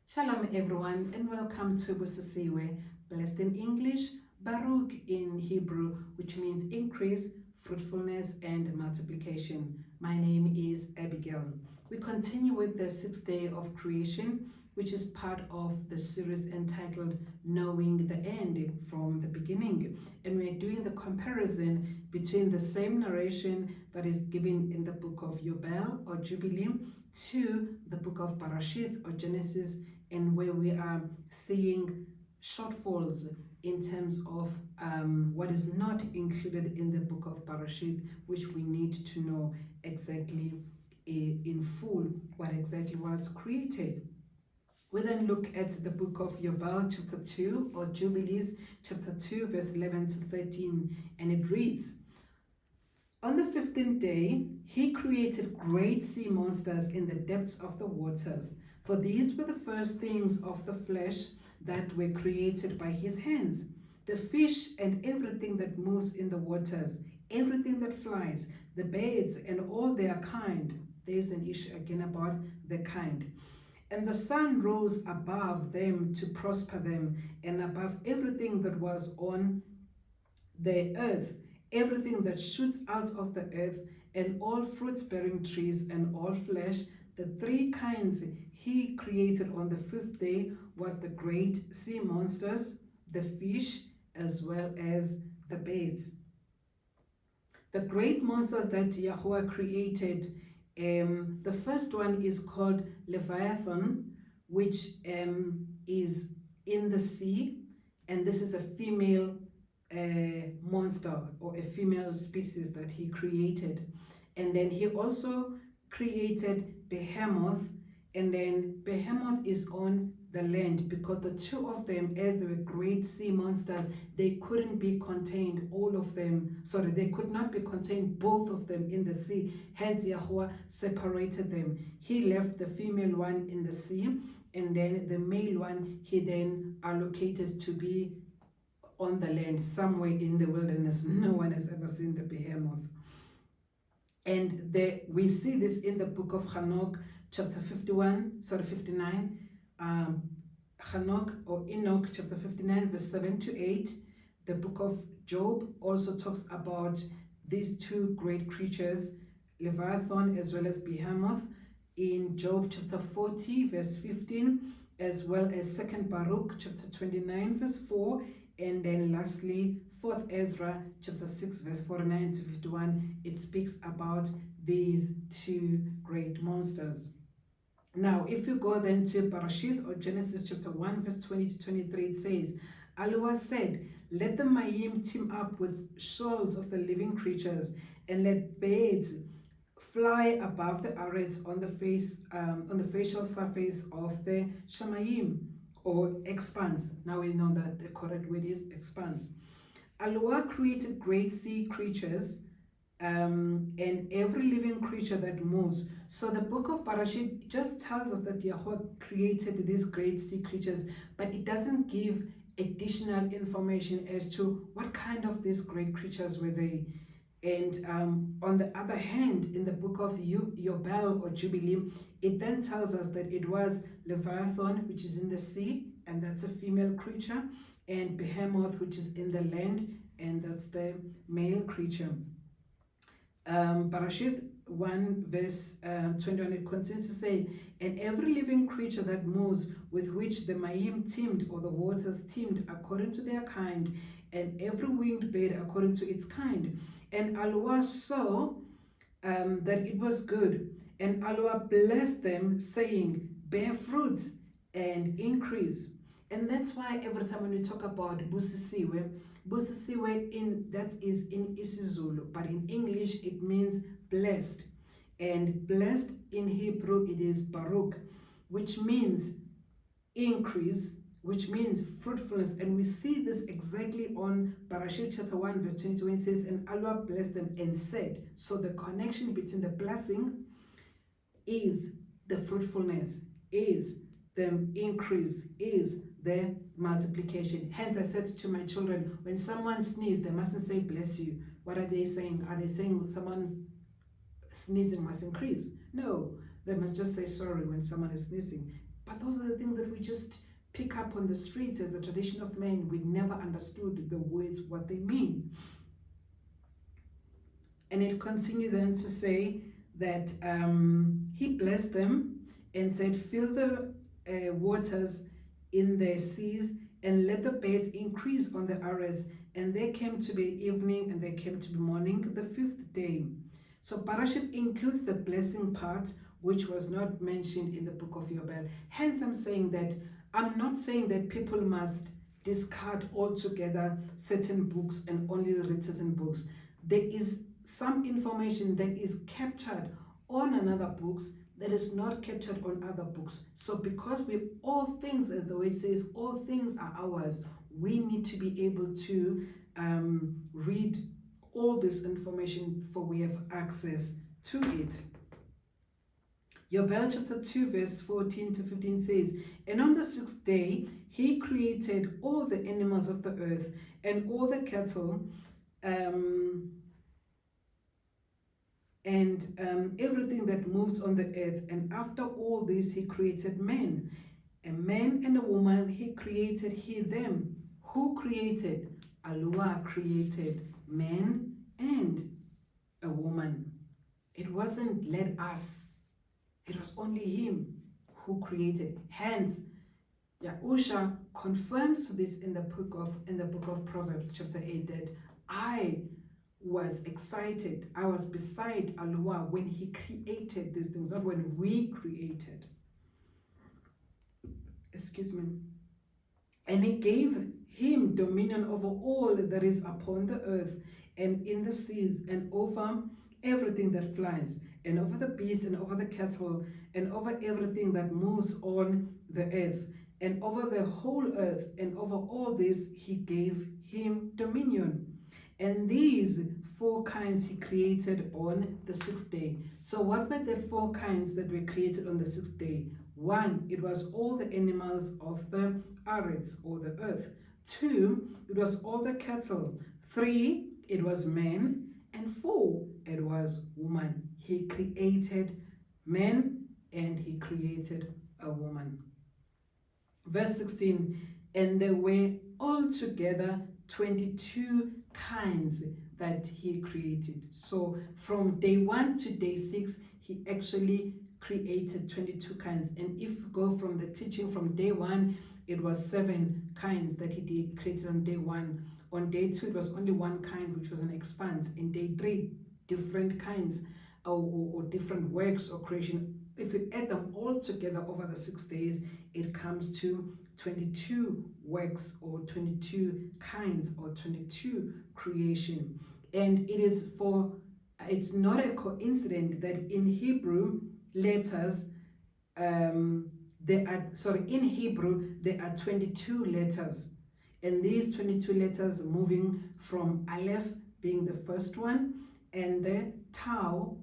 Shalom everyone and welcome to Busisiwe, blessed in English, Baruch in Hebrew, which means increase, fruitfulness and multiplication. My name is Abigail. We continue with the sixth day of creation, which is part of the series entitled Knowing the End from the Beginning. And we're doing the comparison between the same narration that is given in the book of Yobel or Jubilee to the book of Parashith or Genesis, and where we are seeing shortfalls in terms of what is not included in the book of Parashith, which we need to know exactly in full what exactly was created. We then look at the book of Yobel chapter 2 or Jubilees chapter 2 verse 11 to 13, and it reads, "On the 15th day, he created great sea monsters in the depths of the waters. For these were the first things of the flesh that were created by his hands, the fish and everything that moves in the waters, everything that flies, the birds and all their kind." There's an issue again about the kind. "And the sun rose above them to prosper them, and above everything that was on the earth, everything that shoots out of the earth, and all fruits-bearing trees and all flesh, the three kinds he created on the fifth day was the great sea monsters, the fish, as well as the birds." The great monsters that Yahuah created, the first one is called Leviathan, which is in the sea, and this is a female monster or a female species that he created. And then he also created Behemoth, and then Behemoth is on the land, because the two of them, as they were great sea monsters, they couldn't be contained, they could not be contained, both of them in the sea. Hence Yahuah separated them. He left the female one in the sea, and then the male one he then allocated to be on the land, somewhere in the wilderness. No one has ever seen the behemoth. And we see this in the book of Kanok, chapter 59, Kanok or Enoch, chapter 59, verse 7 to 8. The book of Job also talks about these two great creatures, Leviathan as well as Behemoth, in Job chapter 40, verse 15, as well as 2nd Baruch, chapter 29, verse 4, and then lastly, 4th Ezra, chapter 6, verse 49 to 51, it speaks about these two great monsters. Now, if you go then to Parashith or Genesis chapter 1, verse 20 to 23, it says, "Yahuah said, let the Mayim team up with shoals of the living creatures, and let birds fly above the arets on the facial surface of the Shamayim, or expanse." Now we know that the correct word is expanse. Yahuah created great sea creatures and every living creature that moves. So the book of Parashit just tells us that Yahuah created these great sea creatures, but it doesn't give additional information as to what kind of these great creatures were they. And on the other hand, in the book of Yobel or Jubilee, it then tells us that it was Leviathan, which is in the sea, and that's a female creature, and Behemoth, which is in the land, and that's the male creature. Parashith 1 verse 21, it continues to say, "And every living creature that moves, with which the Mayim teemed, or the waters teemed, according to their kind, and every winged bird according to its kind. And Yahuah saw that it was good, and Yahuah blessed them, saying, bear fruits and increase." And that's why every time when we talk about Busisiwe that is in isiZulu, but in English it means blessed. And blessed in Hebrew it is Baruch, which means increase, which means fruitfulness. And we see this exactly on Parashit chapter 1 verse 22, it says, "And Yahuah blessed them and said." So the connection between the blessing is the fruitfulness, is the increase, is the multiplication. Hence I said to my children, when someone sneezes, they mustn't say bless you. What are they saying? Are they saying someone's sneezing must increase? No, they must just say sorry when someone is sneezing. But those are the things that we just pick up on the streets as a tradition of men. We never understood the words, what they mean. And it continued then to say that he blessed them and said, fill the waters in the seas and let the beds increase on the areas. And there came to be evening and there came to be morning, the 5th day. So Parashit includes the blessing part, which was not mentioned in the book of Yobel. Hence, I'm not saying that people must discard altogether certain books and only read certain books. There is some information that is captured on another books that is not captured on other books. So because we all things, as the word says, all things are ours, we need to be able to read all this information, for we have access to it. Yobel chapter 2 verse 14 to 15 says, and on the 6th day he created all the animals of the earth and all the cattle and everything that moves on the earth. And after all this he created men. A man and a woman he created he them. Who created? Yahuah created man and a woman. It wasn't let us. It was only him who created. Hence, Yahuah confirms this in the book of Proverbs chapter 8 that I was excited. I was beside Yahuah when he created these things, not when we created. Excuse me. And he gave him dominion over all that is upon the earth and in the seas and over everything that flies and over the beast and over the cattle and over everything that moves on the earth and over the whole earth, and over all this he gave him dominion. And these 4 kinds he created on the 6th day. So what were the 4 kinds that were created on the 6th day? 1, it was all the animals of the earth or the earth. 2, it was all the cattle. 3, it was man. And 4, it was woman. He created man and he created a woman. Verse 16, and there were altogether 22 kinds that he created. So from day 1 to day 6, he actually created 22 kinds. And if you go from the teaching from day 1, it was 7 kinds that he created on day 1. On day 2, it was only 1 kind, which was an expanse. In day 3, different kinds or different works or creation. If you add them all together over the 6 days, it comes to 22 works or 22 kinds or 22 creation. And it's not a coincidence that in Hebrew letters, in Hebrew, there are 22 letters. And these 22 letters moving from Aleph being the first one, and the Tau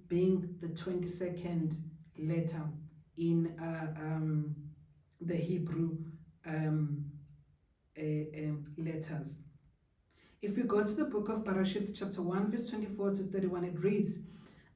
being the 22nd letter in the Hebrew letters. If we go to the book of Parashit chapter 1 verse 24 to 31, it reads,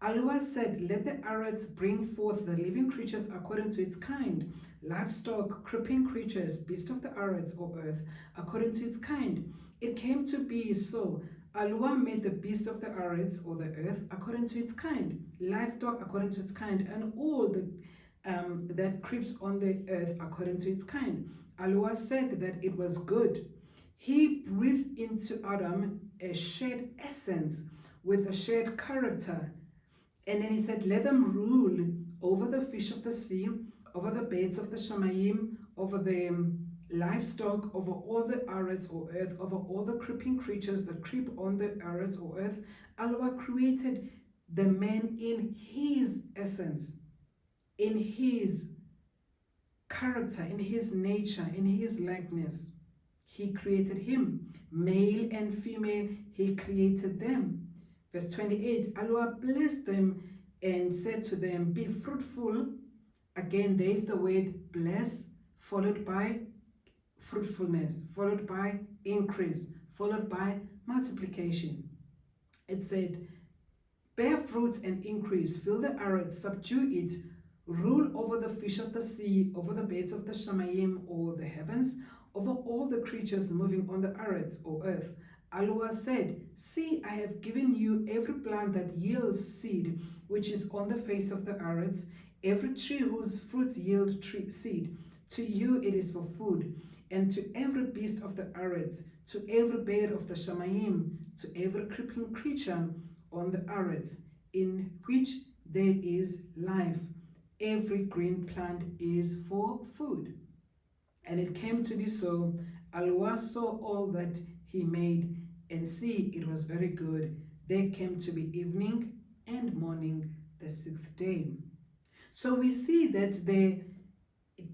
Yahuah said, let the earth bring forth the living creatures according to its kind, livestock, creeping creatures, beasts of the earth or earth, according to its kind. It came to be so. Yahuah made the beast of the earth or the earth according to its kind, livestock according to its kind, and all that creeps on the earth according to its kind. Yahuah said that it was good. He breathed into Adam a shared essence with a shared character. And then he said, let them rule over the fish of the sea, over the birds of the Shamayim, over the livestock, over all the earth or earth, over all the creeping creatures that creep on the earth or earth. Yahuah created the man in his essence, in his character, in his nature, in his likeness. He created him. Male and female, he created them. Verse 28, Yahuah blessed them and said to them, be fruitful. Again, there is the word bless, followed by fruitfulness, followed by increase, followed by multiplication. It said, bear fruits and increase, fill the earth, subdue it, rule over the fish of the sea, over the birds of the Shamayim or the heavens, over all the creatures moving on the earth or earth. Yahuah said, see, I have given you every plant that yields seed, which is on the face of the earth, every tree whose fruits yield seed. To you it is for food, and to every beast of the earth, to every bird of the Shamayim, to every creeping creature on the earth, in which there is life. Every green plant is for food. And it came to be so. Yahuah saw all that he made, and see, it was very good. There came to be evening and morning, the sixth day. So we see that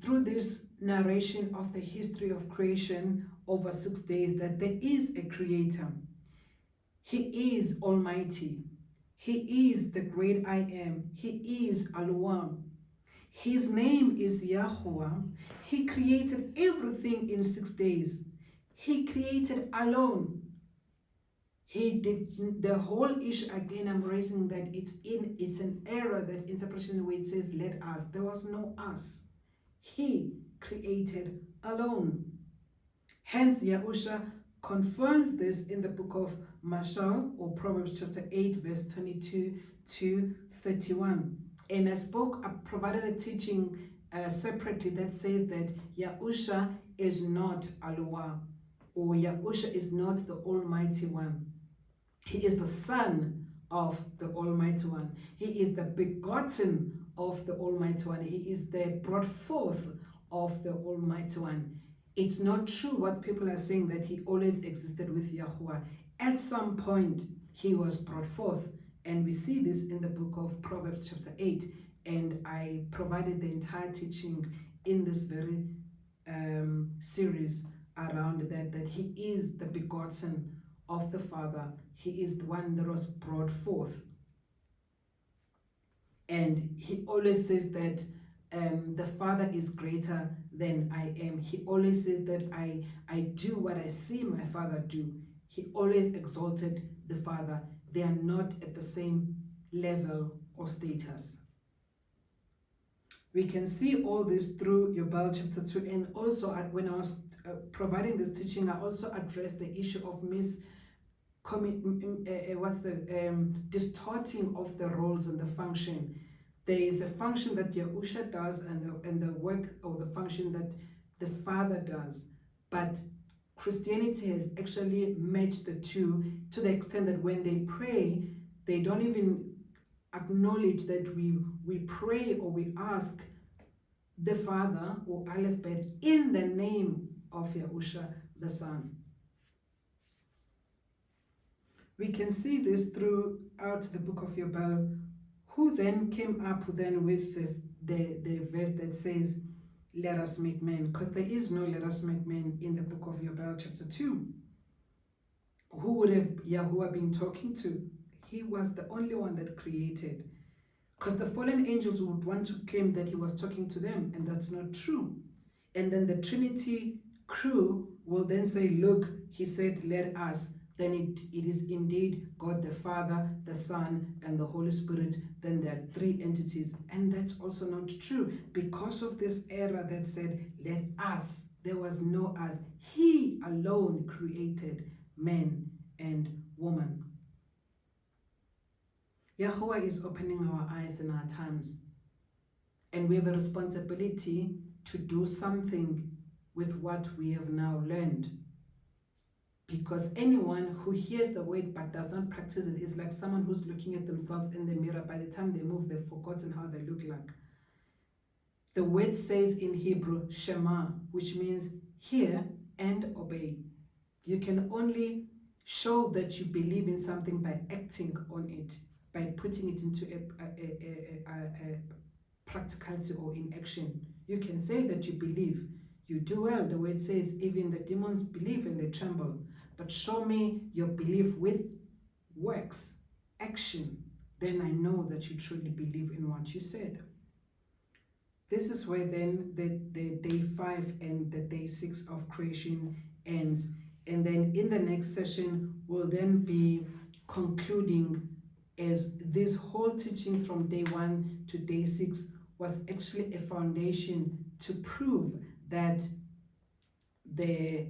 through this narration of the history of creation over 6 days, that there is a creator. He is almighty. He is the great I am. He is Yahuah. His name is Yahuah. He created everything in 6 days. He created alone. He did the whole issue. Again, I'm raising that it's an error, that interpretation where it says let us. There was no us. He created alone. Hence, Yahuah confirms this in the book of Mashal, or Proverbs chapter 8, verse 22 to 31. And I provided a teaching separately that says that Yahuah is not Yahuah, or Yahuah is not the Almighty One. He is the Son of the Almighty One. He is the begotten of the Almighty One. He is the brought forth of the Almighty One. It's not true what people are saying, that he always existed with Yahuah. At some point, he was brought forth. And we see this in the book of Proverbs chapter 8. And I provided the entire teaching in this very series around that he is the begotten of the Father. He is the one that was brought forth. And he always says that the Father is greater than I am. He always says that I do what I see my Father do. He always exalted the Father. They are not at the same level or status. We can see all this through Yobel chapter 2. And also when I was providing this teaching, I also addressed the issue of distorting of the roles and the function. There is a function that Yahuah does, and the work or the function that the Father does. But Christianity has actually matched the two, to the extent that when they pray, they don't even acknowledge that we pray or we ask the Father or Aleph Bet in the name of Yahuah the Son. We can see this throughout the book of Yobel, who then came up then with the verse that says, let us make man, because there is no let us make man in the book of Yobel chapter 2. Who would have Yahuah been talking to? He was the only one that created. Because the fallen angels would want to claim that he was talking to them, and that's not true. And then the Trinity crew will then say, look, he said, let us. Then it is indeed God the Father, the Son, and the Holy Spirit. Then there are three entities. And that's also not true. Because of this error that said, let us, there was no us. He alone created man and woman. Yahuah is opening our eyes in our times. And we have a responsibility to do something with what we have now learned. Because anyone who hears the word but does not practice it is like someone who's looking at themselves in the mirror. By the time they move, they've forgotten how they look like. The word says in Hebrew, Shema, which means hear and obey. You can only show that you believe in something by acting on it, by putting it into a practicality or in action. You can say that you believe. You do well. The word says even the demons believe and they tremble. But show me your belief with works, action. Then I know that you truly believe in what you said. This is where then the day 5 and the day 6 of creation ends. And then in the next session, we'll then be concluding as these whole teachings from day 1 to day 6 was actually a foundation to prove that the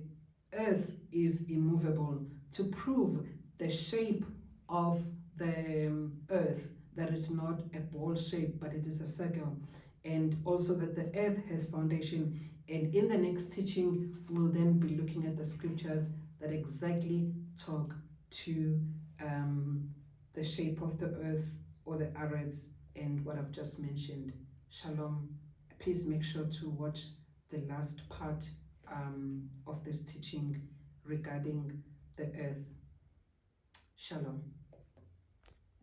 earth is immovable, to prove the shape of the earth, that it's not a ball shape but it is a circle, and also that the earth has foundation. And in the next teaching, we'll then be looking at the scriptures that exactly talk to the shape of the earth, or the arets, and what I've just mentioned. Shalom. Please make sure to watch the last part of this teaching regarding the earth. Shalom.